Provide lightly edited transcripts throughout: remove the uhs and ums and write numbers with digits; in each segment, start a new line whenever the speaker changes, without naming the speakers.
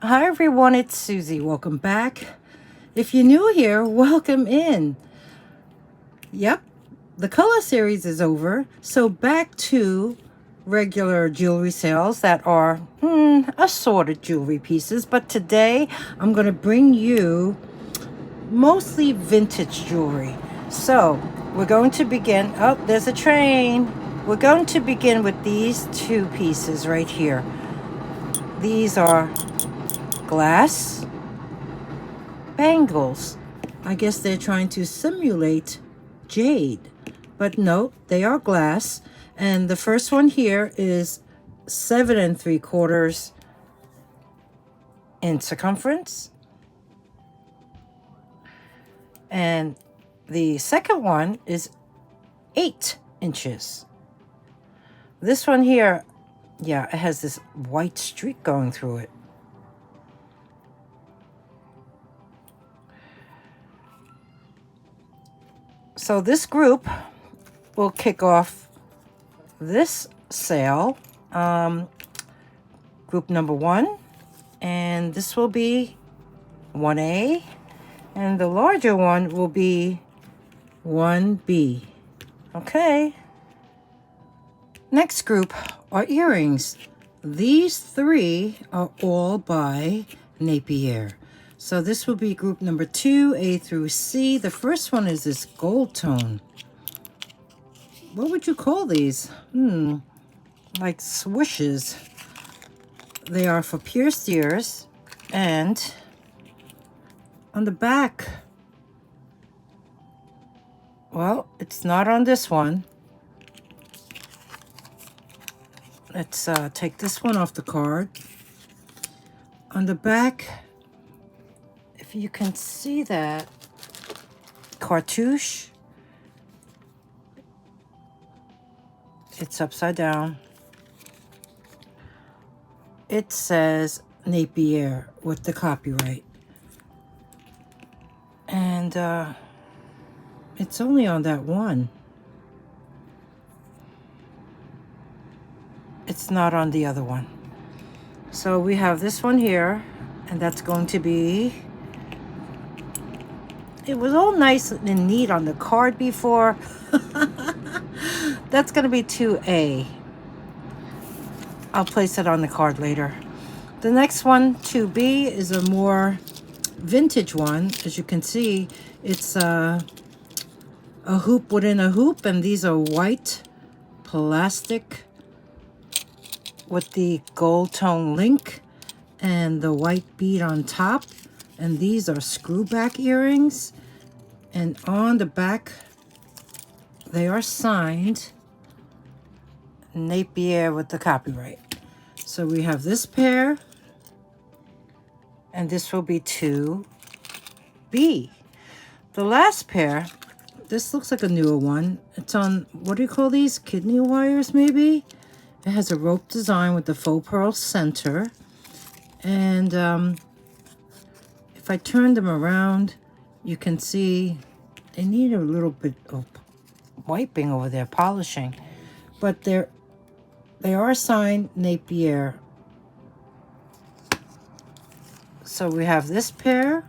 Hi everyone, it's Susie. Welcome back. If you're new here, welcome in. Yep, the color series is over, so back to regular jewelry sales that are assorted jewelry pieces. But today I'm going to bring you mostly vintage jewelry. So we're going to begin. Oh, there's a train. We're going to begin with these two pieces right here. These are glass bangles. I guess they're trying to simulate jade, but no, they are glass. And the first one here is 7 3/4 in circumference, and the second one is 8 inches. This one here, yeah, it has this white streak going through it. So this group will kick off this sale, group number 1, and this will be 1A, and the larger one will be 1B. Okay. Next group are earrings. These 3 are all by Napier. So this will be group number 2, A through C. The first one is this gold tone. What would you call these? Like swooshes. They are for pierced ears. And on the back, well, it's not on this one. Let's take this one off the card. On the back, if you can see that cartouche, it's upside down. It says Napier with the copyright. And it's only on that one. It's not on the other one. So we have this one here, and that's going to be, it was all nice and neat on the card before. That's going to be 2A. I'll place it on the card later. The next one, 2B, is a more vintage one. As you can see, it's a hoop within a hoop, and these are white plastic with the gold tone link and the white bead on top. And these are screw back earrings, and on the back they are signed Napier with the copyright. So we have this pair, and this will be 2B. The last pair, this looks like a newer one. It's on, what do you call these? Kidney wires, maybe? It has a rope design with the faux pearl center. And if I turn them around, you can see they need a little bit of wiping over there, polishing. But they are signed Napier. So we have this pair.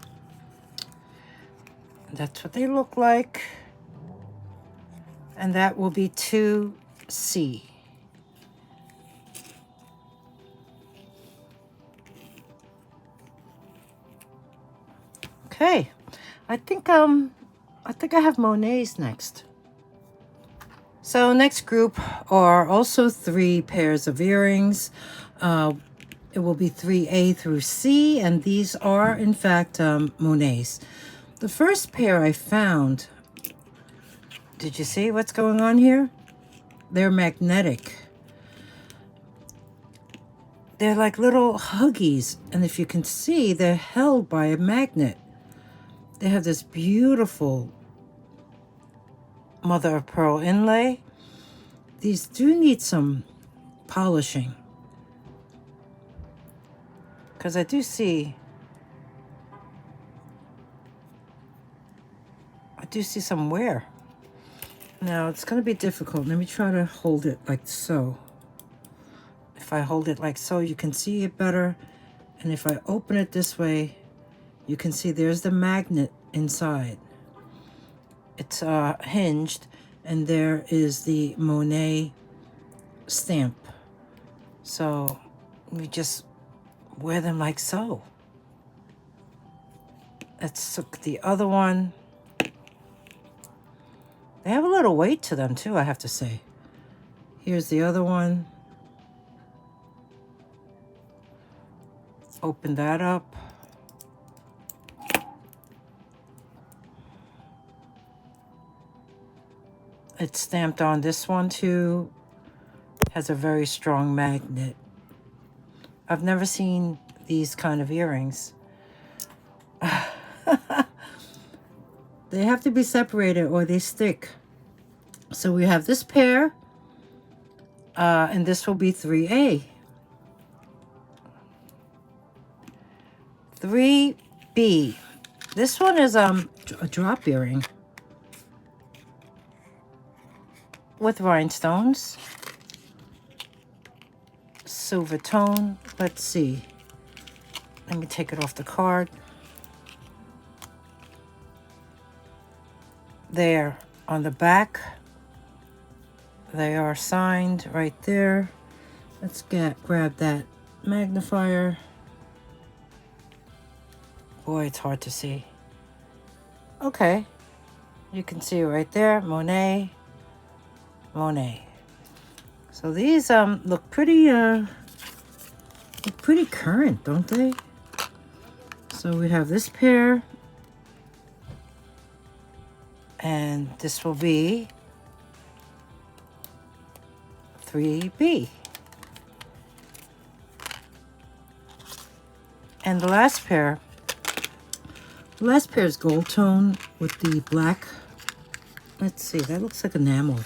That's what they look like. And that will be 2C. Okay, I think I have Monet's next. So next group are also 3 pairs of earrings. It will be 3A through C, and these are in fact Monet's. The first pair I found, did you see what's going on here? They're magnetic. They're like little huggies, and if you can see, they're held by a magnet. They have this beautiful mother of pearl inlay. These do need some polishing, because I do see some wear. Now it's going to be difficult. Let me try to hold it like so. If I hold it like so, you can see it better. And if I open it this way, you can see there's the magnet inside. It's hinged, and there is the Monet stamp. So we just wear them like so. Let's look at the other one. They have a little weight to them too, I have to say. Here's the other one. Open that up. It's stamped on this one too. Has a very strong magnet. I've never seen these kind of earrings. They have to be separated or they stick. So we have this pair, and this will be 3A. 3B. This one is a drop earring with rhinestones. Silver tone. Let's see. Let me take it off the card. There on the back, they are signed right there. Let's grab that magnifier. Boy, it's hard to see. Okay, you can see it right there. Monet. So these look pretty current, don't they? So we have this pair. And this will be 3B. And the last pair is gold tone with the black. Let's see, that looks like enamel.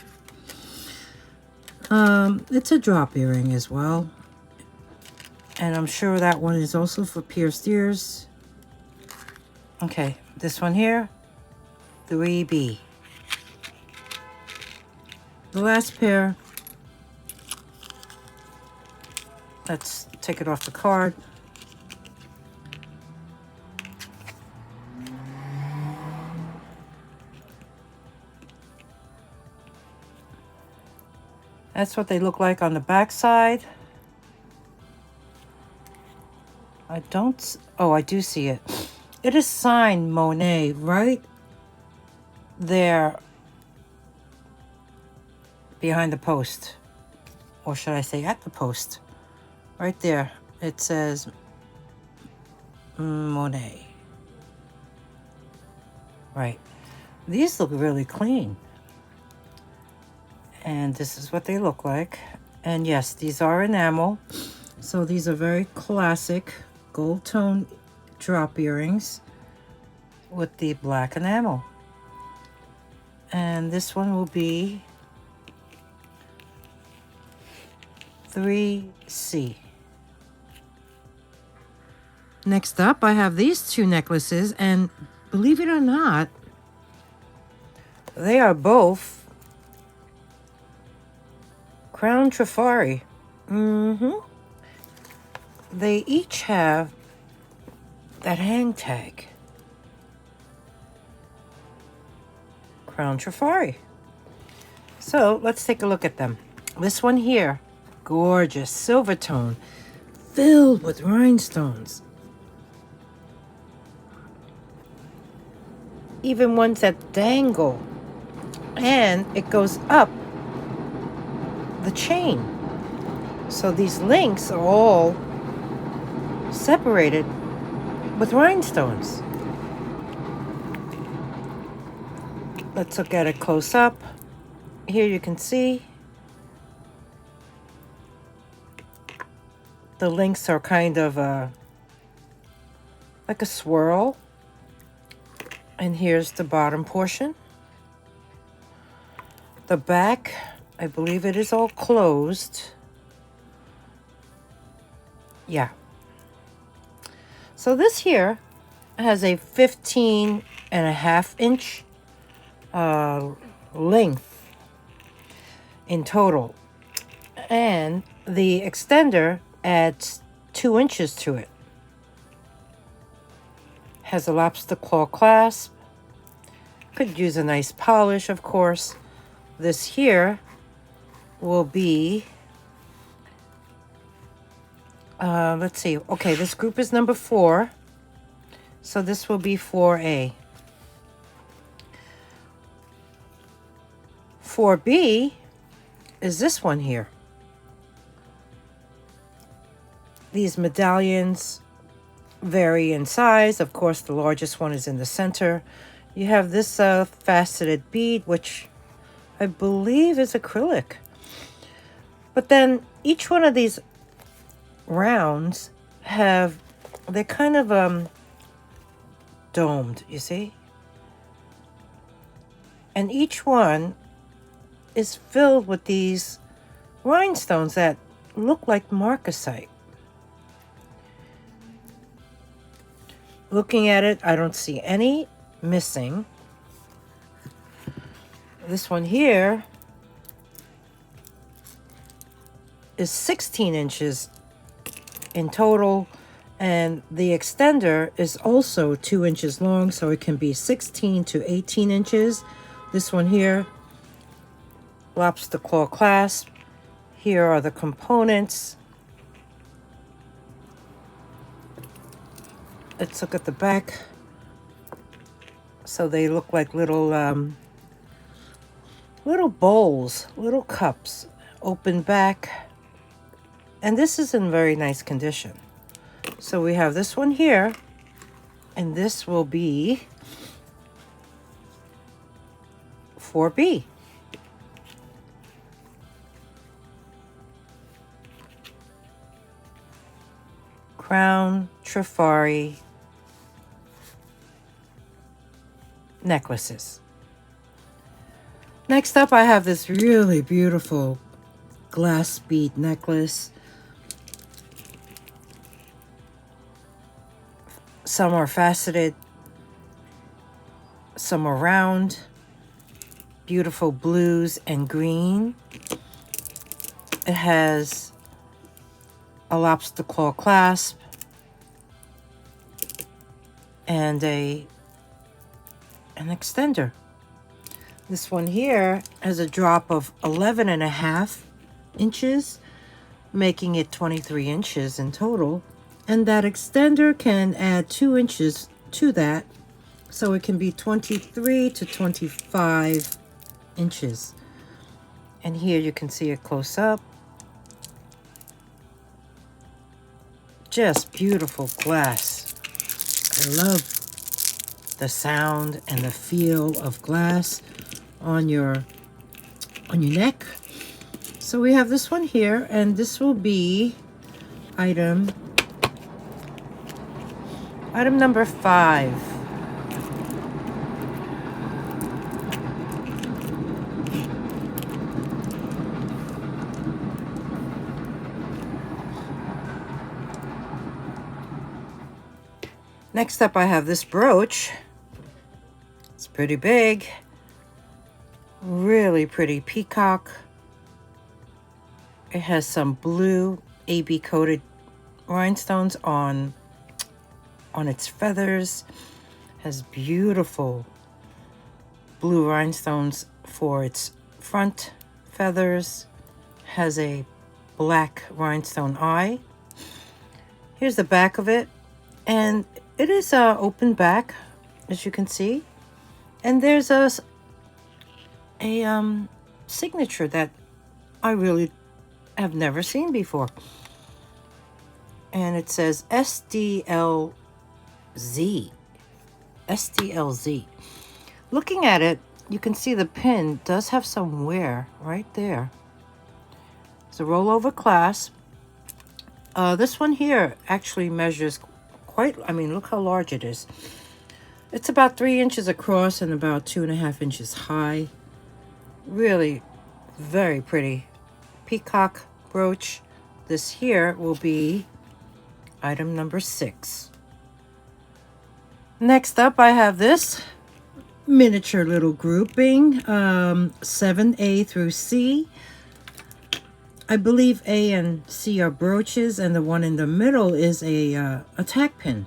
It's a drop earring as well. And I'm sure that one is also for pierced ears. Okay, this one here. 3B. The last pair, let's take it off the card. That's what they look like on the back side. I do see it. It is signed Monet right there behind the post, or should I say at the post, right there. It says Monet. Right. These look really clean, and this is what they look like. And yes, these are enamel, so these are very classic gold tone drop earrings with the black enamel. And this one will be 3C. Next up, I have these two necklaces, and believe it or not, they are both Crown Trifari. They each have that hang tag. Crown Trifari. So let's take a look at them. This one here, gorgeous silver tone, filled with rhinestones. Even ones that dangle, and it goes up the chain. So these links are all separated with rhinestones. Let's look at it close up. Here you can see the links are kind of like a swirl. And here's the bottom portion. The back, I believe it is all closed. Yeah. So this here has a 15.5-inch length in total, and the extender adds 2 inches to it. Has a lobster claw clasp. Could use a nice polish, of course. This here will be, let's see. Okay, this group is number 4. So this will be 4A. 4B is this one here. These medallions vary in size. Of course, the largest one is in the center. You have this faceted bead, which I believe is acrylic. But then each one of these rounds they're kind of domed, you see? And each one is filled with these rhinestones that look like marcasite. Looking at it, I don't see any missing. This one here is 16 inches in total, and the extender is also 2 inches long, so it can be 16 to 18 inches. This one here, lobster claw clasp. Here are the components. Let's look at the back. So they look like little bowls, little cups, open back. And this is in very nice condition. So we have this one here, and this will be 4B. Crown Trifari necklaces. Next up, I have this really beautiful glass bead necklace. Some are faceted, some are round, beautiful blues and green. It has a lobster claw clasp and an extender. This one here has a drop of 11.5 inches, making it 23 inches in total. And that extender can add 2 inches to that, so it can be 23 to 25 inches. And here you can see it close up. Just beautiful glass. I love the sound and the feel of glass on your neck. So we have this one here, and this will be item number 5. Next up, I have this brooch. It's pretty big. Really pretty peacock. It has some blue AB coated rhinestones on its feathers. Has beautiful blue rhinestones for its front feathers. Has a black rhinestone eye. Here's the back of it, and it is open back, as you can see, and there's a signature that I really have never seen before, and it says SDLZ. Looking at it, you can see the pin does have some wear right there. It's a rollover clasp. This one here actually measures quite, I mean, look how large it is. It's about 3 inches across and about 2.5 inches high. Really very pretty peacock brooch. This here will be item number 6. Next up, I have this miniature little grouping, 7A through C. I believe A and C are brooches, and the one in the middle is a tack pin.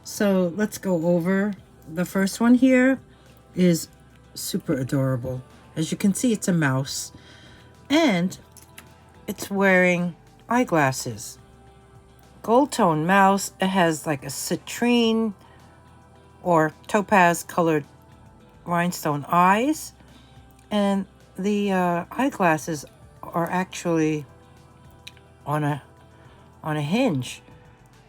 So let's go over. The first one here is super adorable. As you can see, it's a mouse, and it's wearing eyeglasses. Gold tone mouse. It has like a citrine or topaz colored rhinestone eyes, and the eyeglasses are actually on a hinge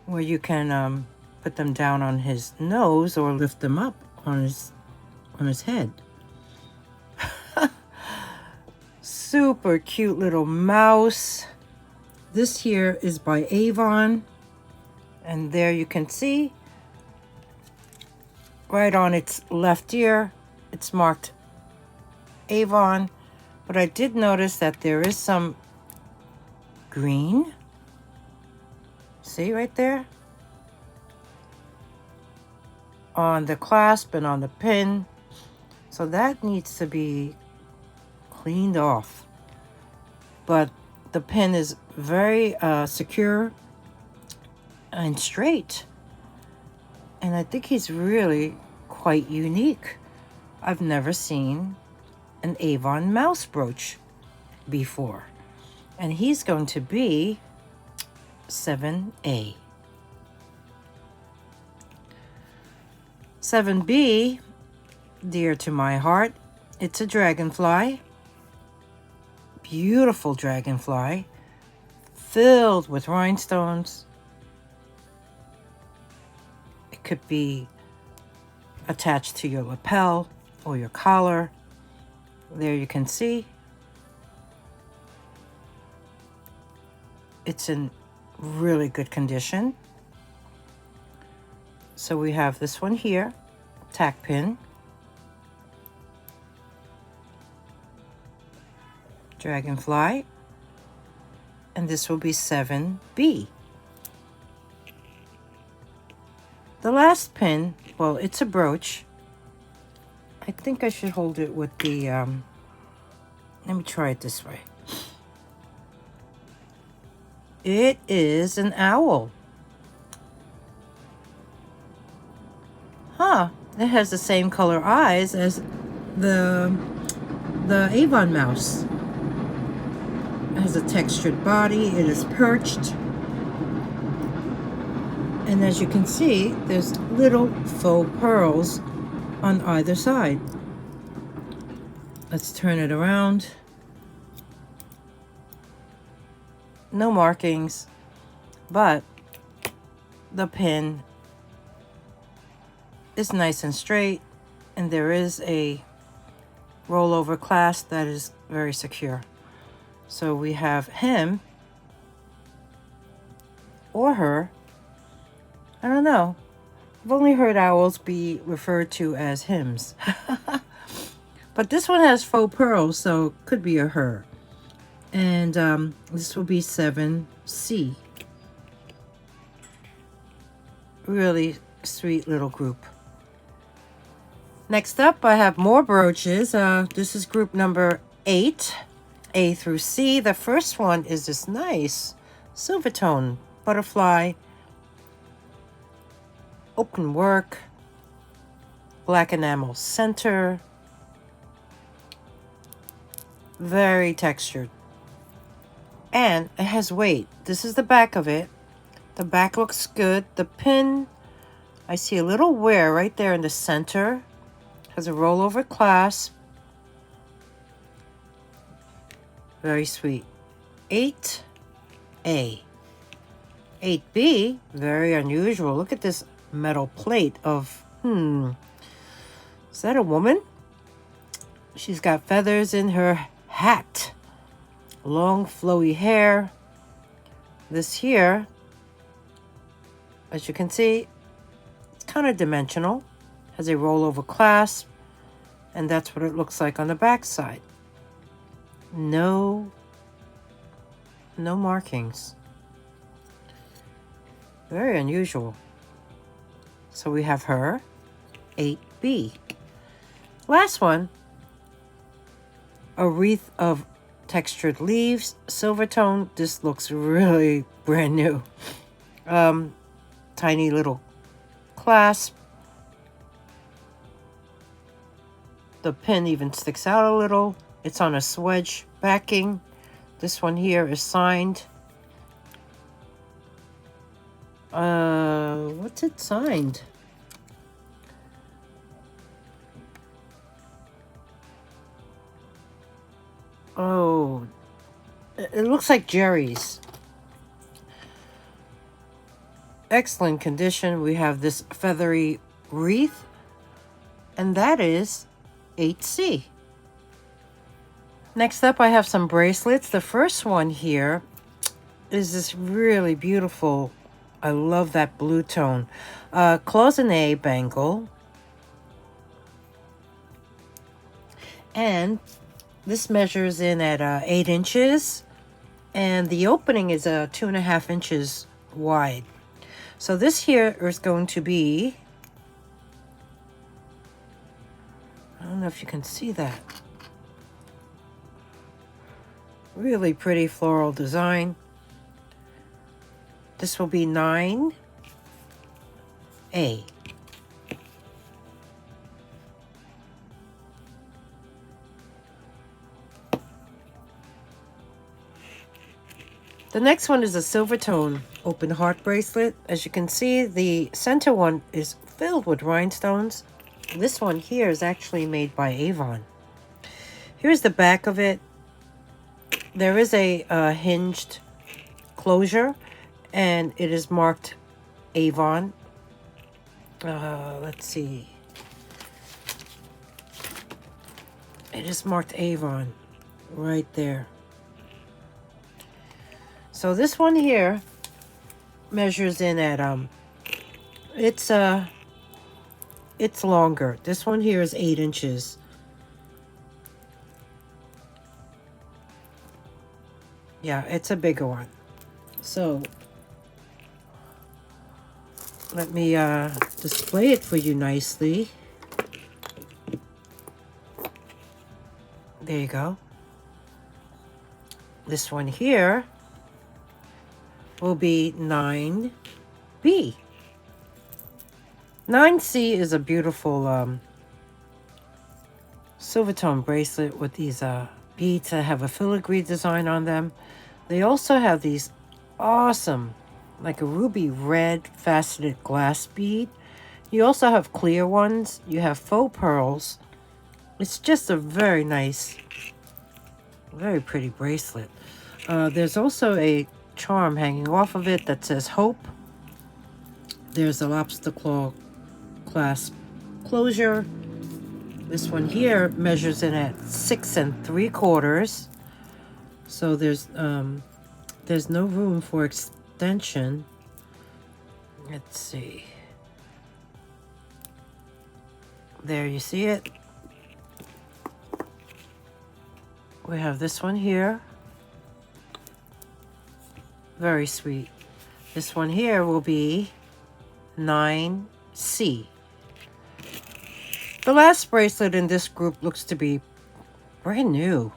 where you can put them down on his nose or lift them up on his head. Super cute little mouse. This here is by Avon, and there you can see right on its left ear it's marked Avon, but I did notice that there is some green. See right there? On the clasp and on the pin. So that needs to be cleaned off. But the pin is very secure and straight. And I think he's really quite unique. I've never seen an Avon mouse brooch before. And he's going to be 7A. 7B, dear to my heart. It's a dragonfly. Beautiful dragonfly. Filled with rhinestones. It could be attached to your lapel or your collar. There you can see. It's in really good condition. So we have this one here, tack pin. Dragonfly. And this will be 7B. The last pin, well, it's a brooch. I think I should hold it with the, let me try it this way. It is an owl. Huh, it has the same color eyes as the Avon mouse. It has a textured body, it is perched. And as you can see, there's little faux pearls on either side. Let's turn it around. No markings, but the pin is nice and straight, and there is a rollover clasp that is very secure. So we have him or her. I don't know. I've only heard owls be referred to as hims. But this one has faux pearls, so it could be a her. And this will be 7C. Really sweet little group. Next up, I have more brooches. This is group number 8, A through C. The first one is this nice silver tone butterfly, open work, black enamel center, very textured. And it has weight. This is the back of it. The back looks good. The pin, I see a little wear right there in the center. Has a rollover clasp. Very sweet. 8A. 8B, very unusual. Look at this metal plate of, is that a woman? She's got feathers in her hat. Long flowy hair. This here, as you can see, it's kind of dimensional. Has a rollover clasp, and that's what it looks like on the back side. No markings. Very unusual. So we have her, 8B. Last one, a wreath of textured leaves, silver tone. This looks really brand new. Tiny little clasp. The pin even sticks out a little. It's on a swedge backing. This one here is signed. What's it signed? Oh, it looks like Jerry's. Excellent condition. We have this feathery wreath, and that is 8C. Next up, I have some bracelets. The first one here is this really beautiful, I love that blue tone, cloisonné bangle. And this measures in at 8 inches, and the opening is 2.5 inches wide. So this here is going to be, I don't know if you can see that. Really pretty floral design. This will be 9A. The next one is a silver tone open heart bracelet. As you can see, the center one is filled with rhinestones. This one here is actually made by Avon. Here's the back of it. There is a hinged closure, and it is marked Avon. Let's see. It is marked Avon right there. So this one here measures in at it's longer. This one here is 8 inches. Yeah, it's a bigger one. So let me display it for you nicely. There you go. This one here will be 9B. 9C is a beautiful silver tone bracelet with these beads that have a filigree design on them. They also have these awesome, like a ruby red faceted glass bead. You also have clear ones. You have faux pearls. It's just a very nice, very pretty bracelet. There's also a charm hanging off of it that says Hope. There's a lobster claw clasp closure. This one here measures in at 6 3/4. So there's no room for extension. Let's see. There, you see it. We have this one here. Very sweet. This one here will be 9C. The last bracelet in this group looks to be brand new.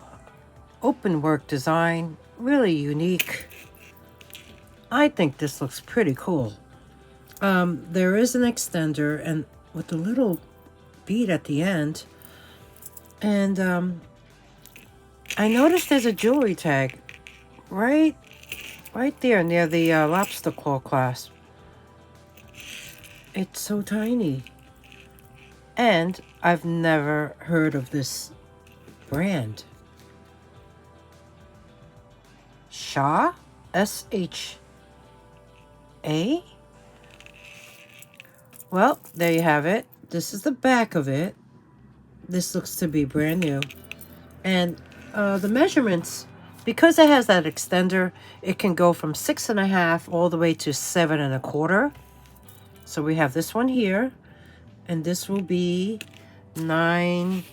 Open work design, really unique. I think this looks pretty cool. There is an extender and with a little bead at the end. And I noticed there's a jewelry tag right there near the lobster claw clasp. It's so tiny. And I've never heard of this brand. Shah? S-H-A? Well, there you have it. This is the back of it. This looks to be brand new. And the measurements, because it has that extender, it can go from 6.5 all the way to 7 1/4. So we have this one here, and this will be 9D.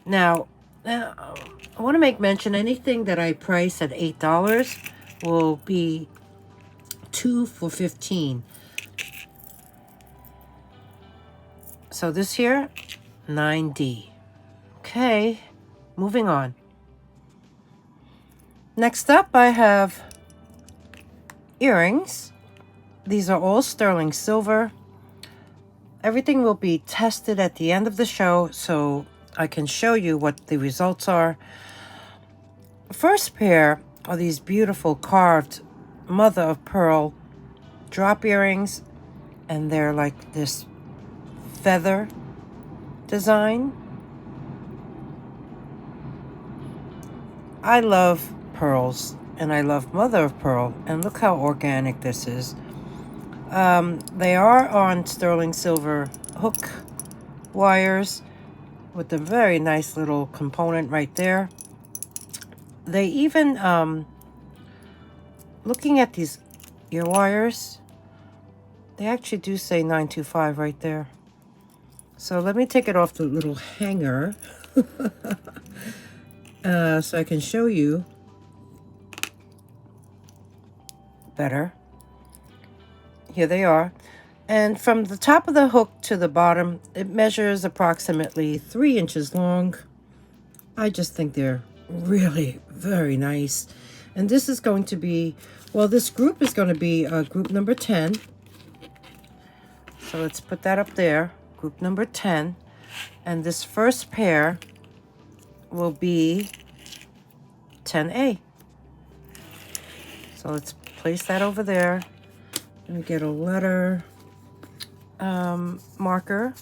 Now, I want to make mention, anything that I price at $8 will be 2 for $15. So this here, 9D. Okay, moving on. Next up, I have earrings. These are all sterling silver. Everything will be tested at the end of the show, so I can show you what the results are. First pair are these beautiful carved mother of pearl drop earrings, and they're like this feather design. I love pearls, and I love mother of pearl, and look how organic this is. They are on sterling silver hook wires with a very nice little component right there. They even, looking at these ear wires, they actually do say 925 right there. So let me take it off the little hanger so I can show you better. Here they are. And from the top of the hook to the bottom, it measures approximately 3 inches long. I just think they're really very nice. And this is going to be, well, this group is going to be group number 10. So let's put that up there, group number 10. And this first pair will be 10A. So let's place that over there. Let me get a letter marker.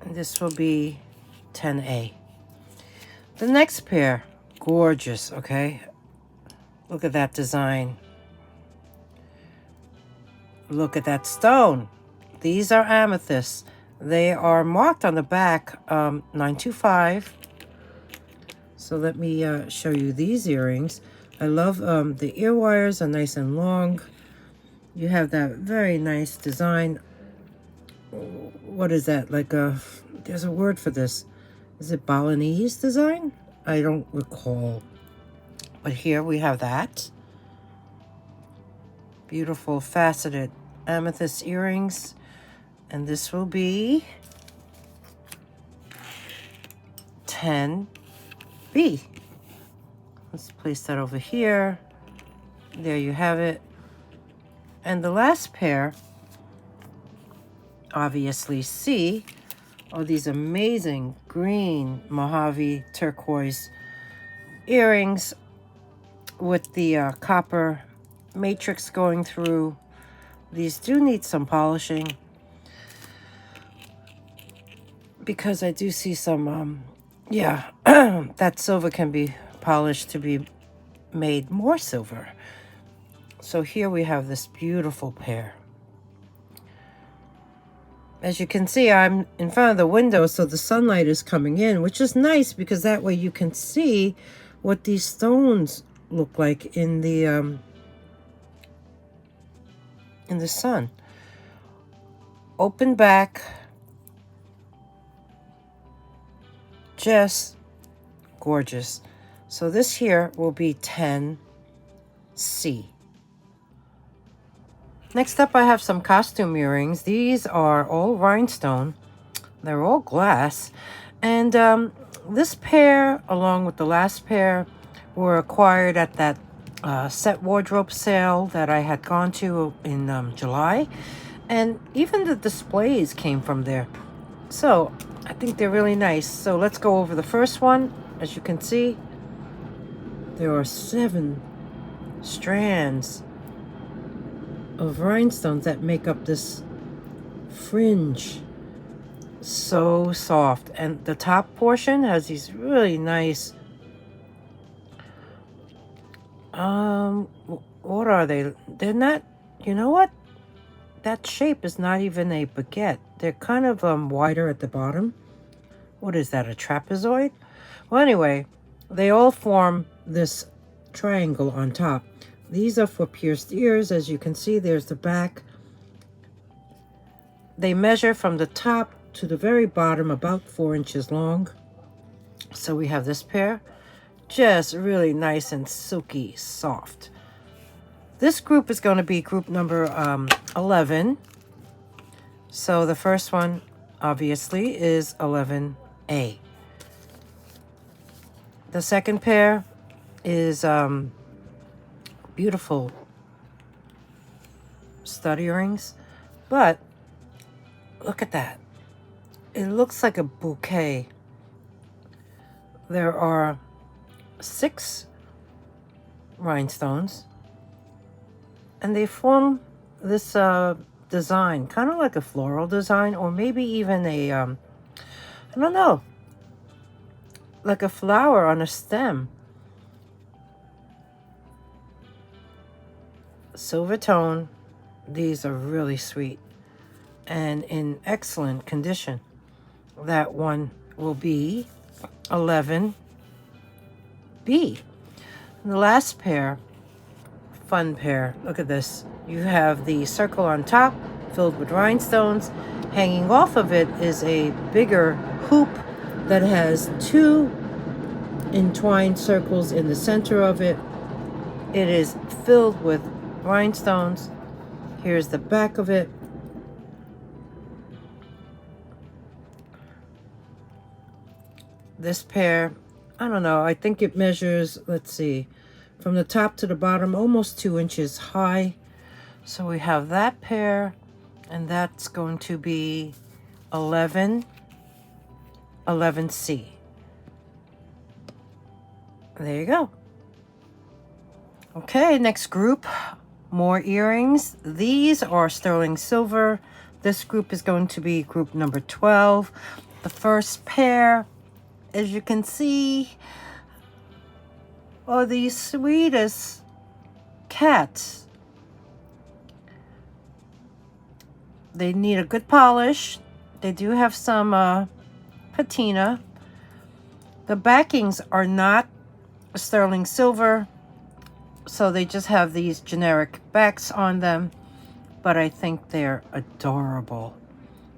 And this will be 10A. The next pair, gorgeous, okay? Look at that design. Look at that stone. These are amethysts. They are marked on the back 925. So let me show you these earrings. I love the ear wires are nice and long. You have that very nice design. What is that? Like there's a word for this. Is it Balinese design? I don't recall. But here we have that. Beautiful faceted amethyst earrings. And this will be 10B. Let's place that over here. There you have it. And the last pair, obviously C, are these amazing green Mojave turquoise earrings with the copper matrix going through. These do need some polishing because I do see some, yeah, that silver can be polished to be made more silver. So here we have this beautiful pair. As you can see, I'm in front of the window, so the sunlight is coming in, which is nice because that way you can see what these stones look like in the sun. Open back, just gorgeous. So this here will be 10C. Next up, I have some costume earrings. These are all rhinestone. They're all glass. And this pair, along with the last pair, were acquired at that set wardrobe sale that I had gone to in July. And even the displays came from there. So I think they're really nice. So let's go over the first one. As you can see, there are 7 strands of rhinestones that make up this fringe. So soft. And the top portion has these really nice, what are they? They're not, you know what? That shape is not even a baguette. They're kind of wider at the bottom. What is that, a trapezoid? Well, anyway, they all form this triangle on top. These are for pierced ears. As you can see, there's the back. They measure from the top to the very bottom about 4 inches long. So we have this pair, just really nice and silky soft. This group is going to be group number 11. So the first one, obviously, is 11A. The second pair is beautiful stud earrings. But look at that. It looks like a bouquet. There are 6 rhinestones, and they form this design, kind of like a floral design, or maybe even a, I don't know, like a flower on a stem. Silver tone. These are really sweet and in excellent condition. That one will be 11B. And the last pair, fun pair, look at this. You have the circle on top filled with rhinestones. Hanging off of it is a bigger hoop that has 2 entwined circles in the center of it. It is filled with rhinestones. Here's the back of it. This pair, I don't know, I think it measures, let's see, from the top to the bottom, almost 2 inches high. So we have that pair, and that's going to be 11C. There you go. Okay, next group, more earrings. These are sterling silver. This group is going to be group number 12. The first pair, as you can see, are the sweetest cats. They need a good polish. They do have some patina. The backings are not sterling silver, so they just have these generic backs on them, but I think they're adorable.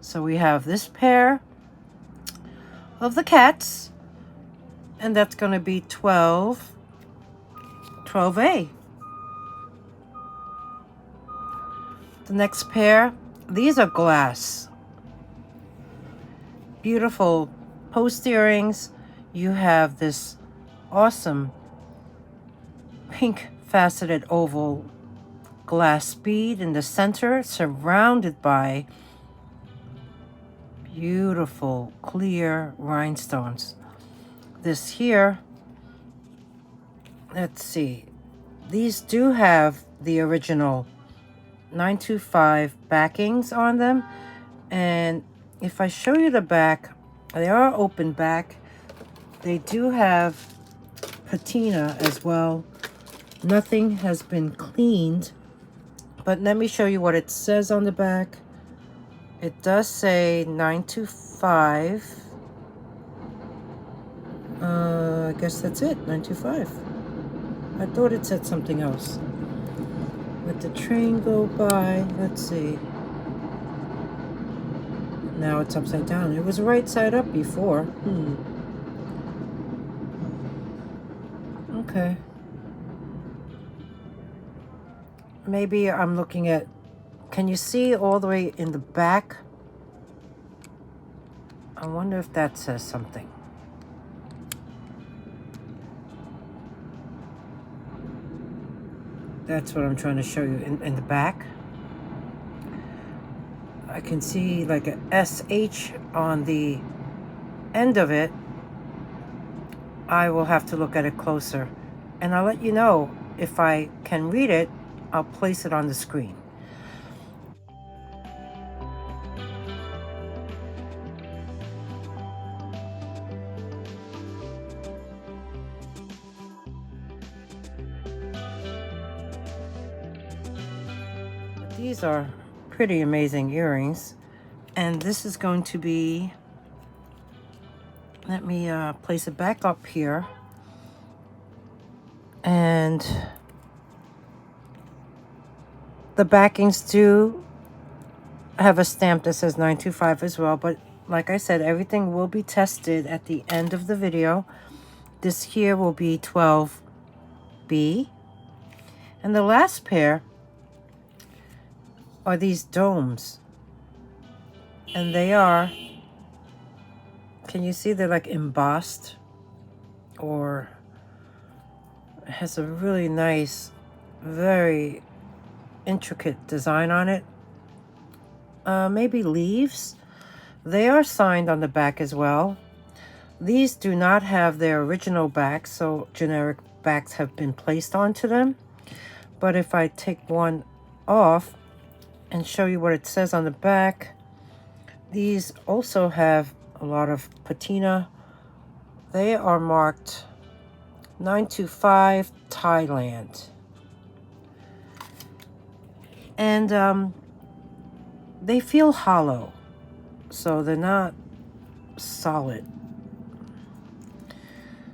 So we have this pair of the cats, and that's going to be 12A. The next pair, these are glass. Beautiful post earrings. You have this awesome pink faceted oval glass bead in the center, surrounded by beautiful clear rhinestones. This here, let's see, these do have the original 925 backings on them, and if I show you the back, they are open back. They do have patina as well. Nothing has been cleaned, but let me show you what it says on the back. It does say 925. I guess that's it, 925. I thought it said something else. Let the train go by. Let's see. Now it's upside down. It was right side up before. Okay. Maybe I'm looking at... Can you see all the way in the back? I wonder if that says something. That's what I'm trying to show you in the back. I can see like a SH on the end of it. I will have to look at it closer, and I'll let you know if I can read it. I'll place it on the screen. These are pretty amazing earrings, and this is going to be, let me place it back up here, and the backings do have a stamp that says 925 as well, but like I said, everything will be tested at the end of the video. This here will be 12B, and the last pair are these domes, and they are, can you see, they're like embossed, or it has a really nice, very intricate design on it. Maybe leaves. They are signed on the back as well. These do not have their original backs, so generic backs have been placed onto them. But if I take one off and show you what it says on the back, these also have a lot of patina. They are marked 925 Thailand. And they feel hollow, so they're not solid.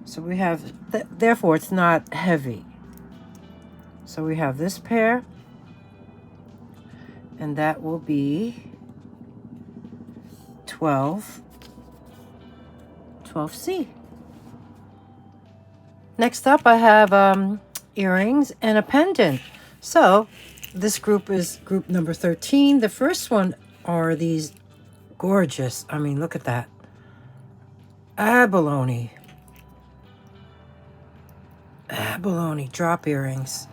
So we have, therefore it's not heavy. So we have this pair, and that will be 12C. Next up, I have earrings and a pendant. So this group is group number 13. The first one are these gorgeous, I mean, look at that, abalone drop earrings.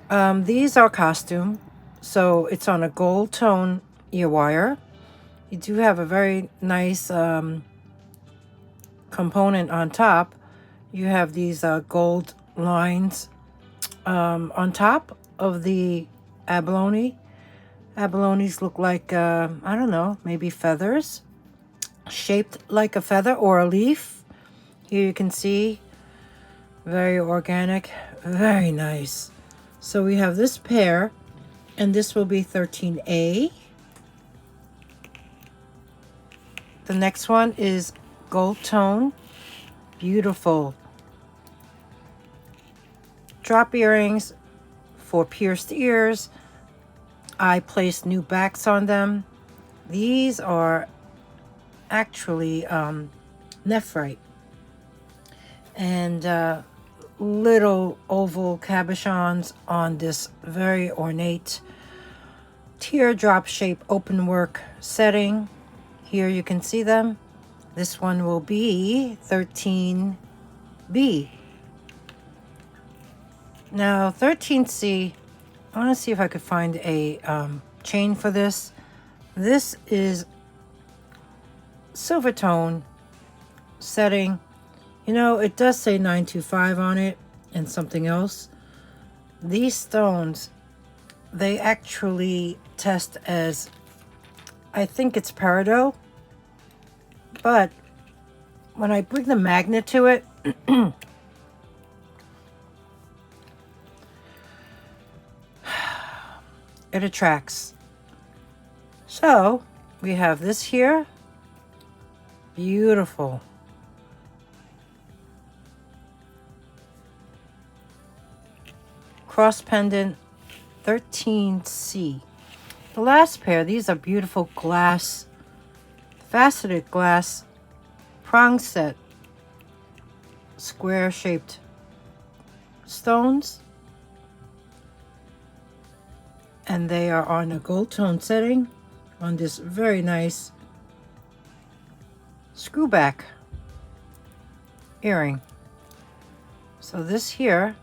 These are costume, so it's on a gold tone ear wire. You do have a very nice component on top. You have these gold lines on top of the abalone. Abalones look like, I don't know, maybe feathers, shaped like a feather or a leaf. Here you can see, very organic, very nice. So we have this pair, and this will be 13A. The next one is gold tone, beautiful drop earrings for pierced ears. I placed new backs on them. These are actually nephrite and little oval cabochons on this very ornate teardrop shape open work setting. Here you can see them. This one will be 13B. Now 13C, I want to see if I could find a chain for this. This is silver tone setting. You know, it does say 925 on it and something else. These stones, they actually test as, I think it's peridot, but when I bring the magnet to it, it attracts. So we have this here, beautiful. Cross pendant 13C. The last pair, these are beautiful glass, faceted glass prong set, square shaped stones. And they are on a gold tone setting on this very nice screwback earring. So this here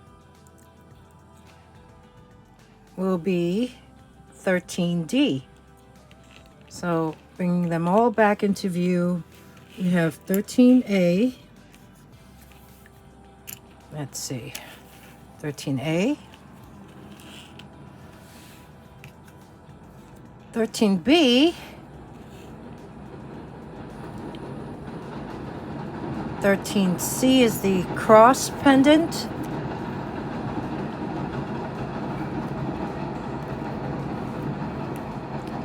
will be 13D. So bringing them all back into view, we have 13A. Let's see, 13A, 13B, 13C is the cross pendant.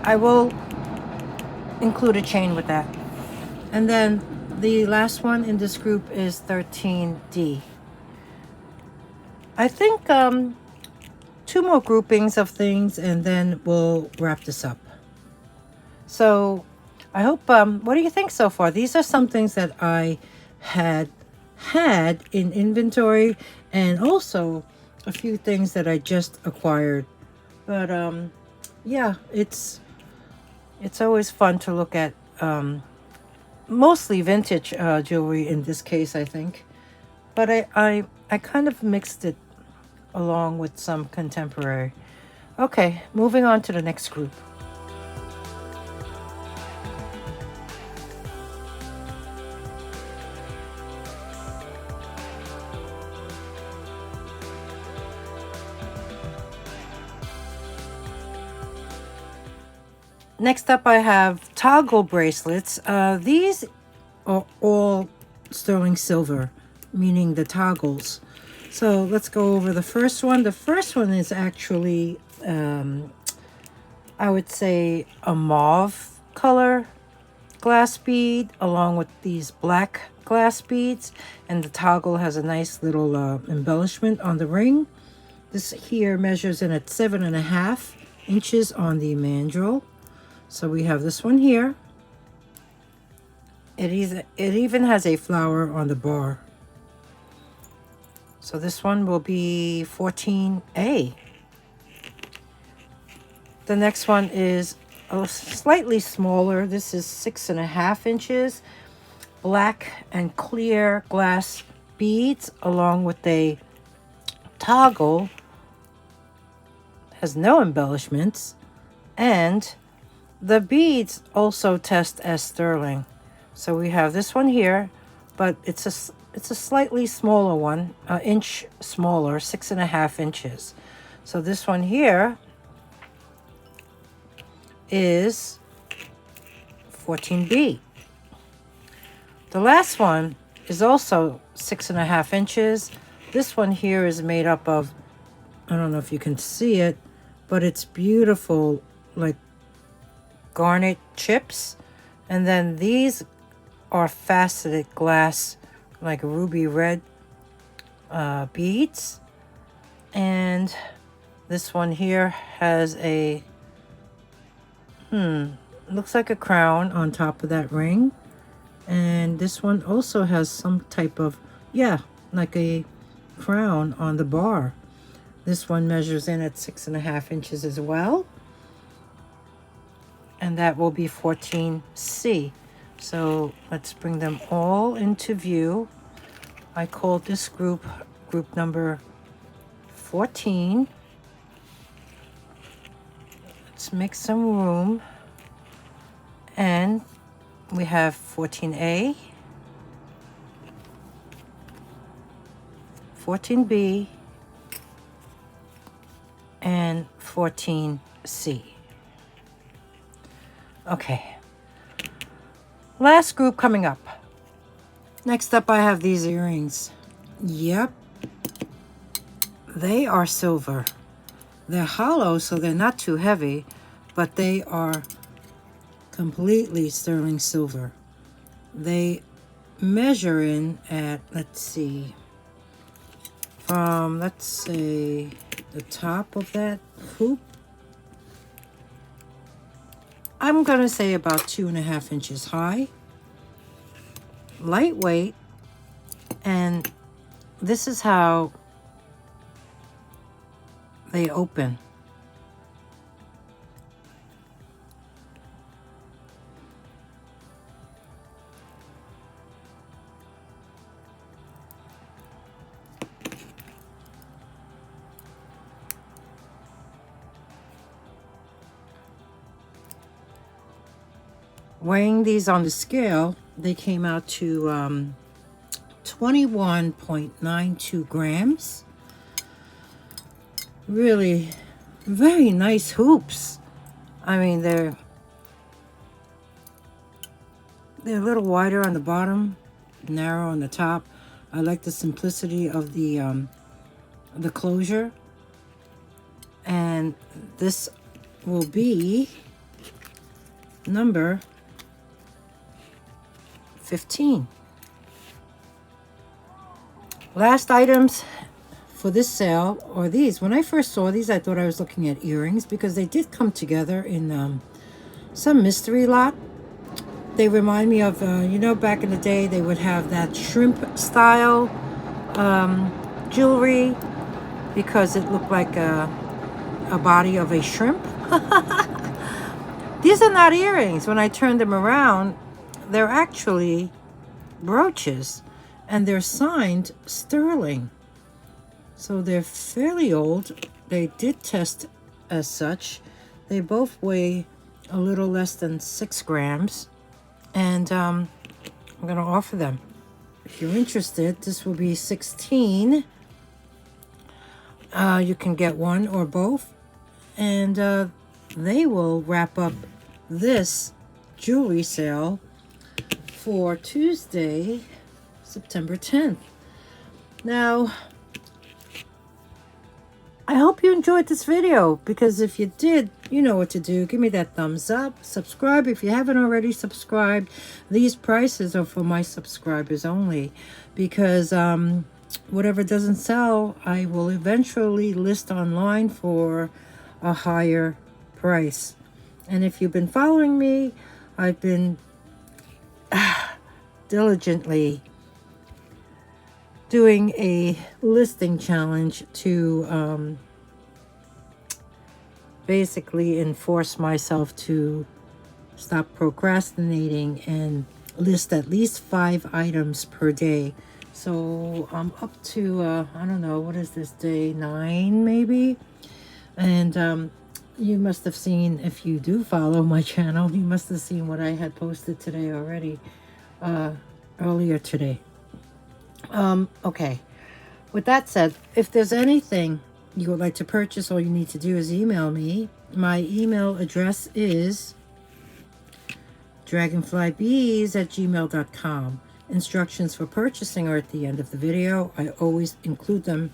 I will include a chain with that. And then the last one in this group is 13D. I think 2 more groupings of things and then we'll wrap this up. So I hope, what do you think so far? These are some things that I had in inventory, and also a few things that I just acquired. But yeah, it's always fun to look at mostly vintage jewelry in this case, I think. But I kind of mixed it along with some contemporary. Okay, moving on to the next group. Next up, I have toggle bracelets. These are all sterling silver, meaning the toggles. So let's go over the first one. The first one is actually, I would say, a mauve color glass bead along with these black glass beads. And the toggle has a nice little embellishment on the ring. This here measures in at 7.5 inches on the mandrel. So we have this one here. It even has a flower on the bar. So this one will be 14A. The next one is a slightly smaller. This is 6.5 inches. Black and clear glass beads along with a toggle. Has no embellishments. And the beads also test as sterling. So we have this one here, but it's a slightly smaller one, an inch smaller, 6.5 inches. So this one here is 14B. The last one is also 6.5 inches. This one here is made up of, I don't know if you can see it, but it's beautiful, like garnet chips. And then these are faceted glass, like ruby red beads. And this one here has a looks like a crown on top of that ring. And this one also has some type of, yeah, like a crown on the bar. This one measures in at 6.5 inches as well. And that will be 14C. So let's bring them all into view. I called this group number 14. Let's make some room. And we have 14A, 14B, and 14C. Okay. Last group coming up. Next up, I have these earrings. Yep. They are silver. They're hollow, so they're not too heavy, but they are completely sterling silver. They measure in at, let's see, from, let's say, the top of that hoop, I'm going to say about 2.5 inches high, lightweight, and this is how they open. Weighing these on the scale, they came out to 21.92 grams. Really very nice hoops. I mean, they're a little wider on the bottom, narrow on the top. I like the simplicity of the closure. And this will be number 15. Last items for this sale are these. When I first saw these, I thought I was looking at earrings because they did come together in some mystery lot. They remind me of, you know, back in the day, they would have that shrimp style jewelry because it looked like a body of a shrimp. These are not earrings. When I turned them around, they're actually brooches, and they're signed sterling. So they're fairly old. They did test as such. They both weigh a little less than 6 grams. And I'm going to offer them. If you're interested, this will be 16. You can get one or both. And they will wrap up this jewelry sale for Tuesday, September 10th. Now, I hope you enjoyed this video, because if you did, you know what to do. Give me that thumbs up. Subscribe if you haven't already subscribed. These prices are for my subscribers only, because whatever doesn't sell, I will eventually list online for a higher price. And if you've been following me, I've been diligently doing a listing challenge to basically enforce myself to stop procrastinating and list at least 5 items per day. So I'm up to I don't know, what is this, day 9 maybe? And you must have seen, if you do follow my channel, you must have seen what I had posted today already, earlier today. Okay. With that said, if there's anything you would like to purchase, all you need to do is email me. My email address is dragonflybeez@gmail.com. Instructions for purchasing are at the end of the video. I always include them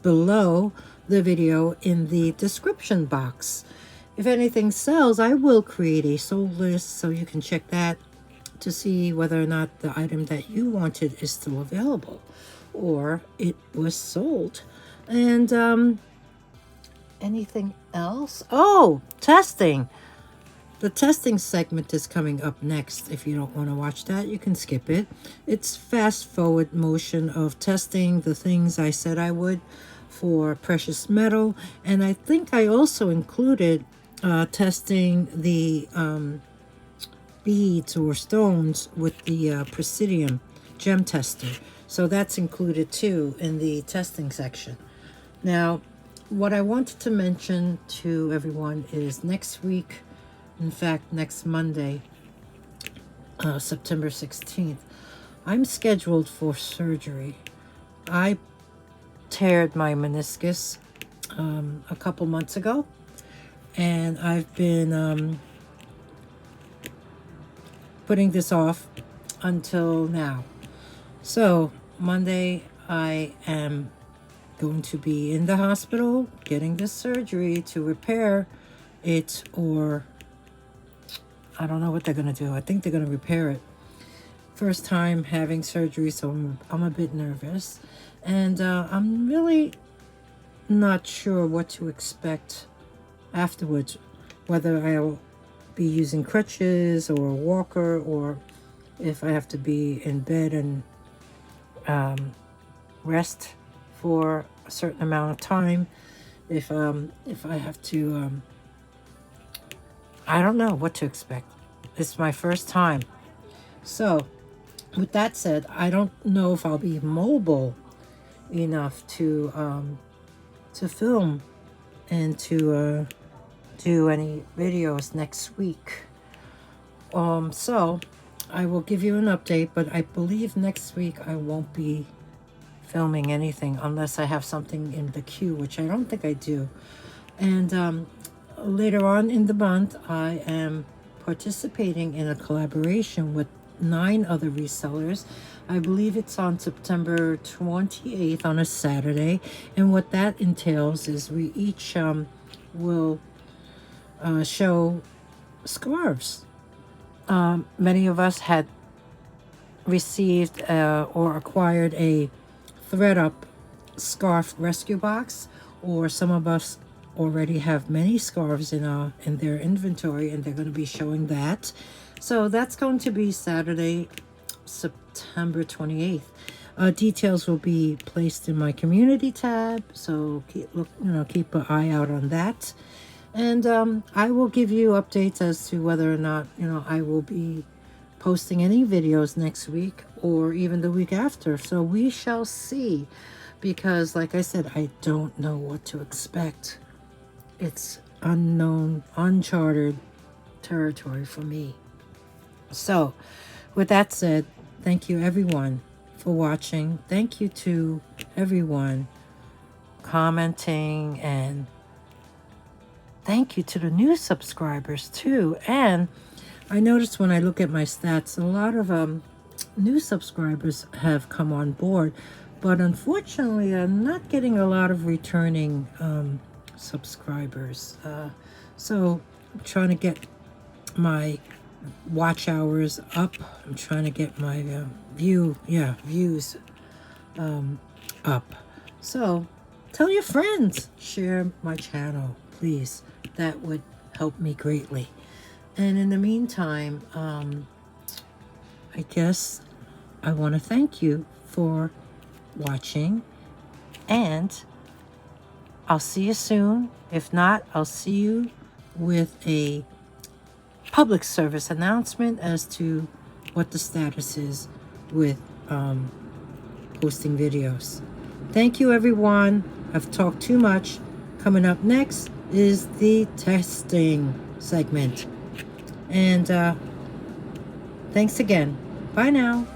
below the video in the description box. If anything sells, I will create a sold list, so you can check that to see whether or not the item that you wanted is still available or it was sold. And anything else? Oh, testing. The testing segment is coming up next. If you don't want to watch that, you can skip it. It's fast forward motion of testing the things I said I would for precious metal. And I think I also included testing the beads or stones with the Presidium gem tester. So that's included too in the testing section. Now, what I wanted to mention to everyone is next week, in fact, next Monday, September 16th, I'm scheduled for surgery. I teared my meniscus a couple months ago, and I've been putting this off until now. So Monday I am going to be in the hospital getting this surgery to repair it, or I don't know what they're going to do. I think they're going to repair it. First time having surgery, so I'm a bit nervous. And I'm really not sure what to expect afterwards, whether I'll be using crutches or a walker, or if I have to be in bed and rest for a certain amount of time, if I have to I don't know what to expect. It's my first time. So with that said, I don't know if I'll be mobile enough to film and to do any videos next week. So I will give you an update, but I believe next week I won't be filming anything unless I have something in the queue, which I don't think I do. And later on in the month, I am participating in a collaboration with 9 other resellers. I believe it's on September 28th on a Saturday. And what that entails is we each will show scarves. Many of us had received or acquired a ThreadUp scarf rescue box, or some of us already have many scarves in their inventory, and they're going to be showing that. So that's going to be Saturday, September 28th. Details will be placed in my community tab, so keep an eye out on that. And I will give you updates as to whether or not I will be posting any videos next week or even the week after. So we shall see, because like I said, I don't know what to expect. it's unknown, uncharted territory for me. So, with that said, thank you everyone for watching. Thank you to everyone commenting, and thank you to the new subscribers too. And I noticed when I look at my stats, a lot of new subscribers have come on board, but unfortunately I'm not getting a lot of returning subscribers. So I'm trying to get my watch hours up. I'm trying to get my views up. So tell your friends, share my channel, please. That would help me greatly. And in the meantime, I guess I want to thank you for watching, and I'll see you soon. If not, I'll see you with a public service announcement as to what the status is with posting videos. Thank you, everyone. I've talked too much. Coming up next is the testing segment. And thanks again. Bye now.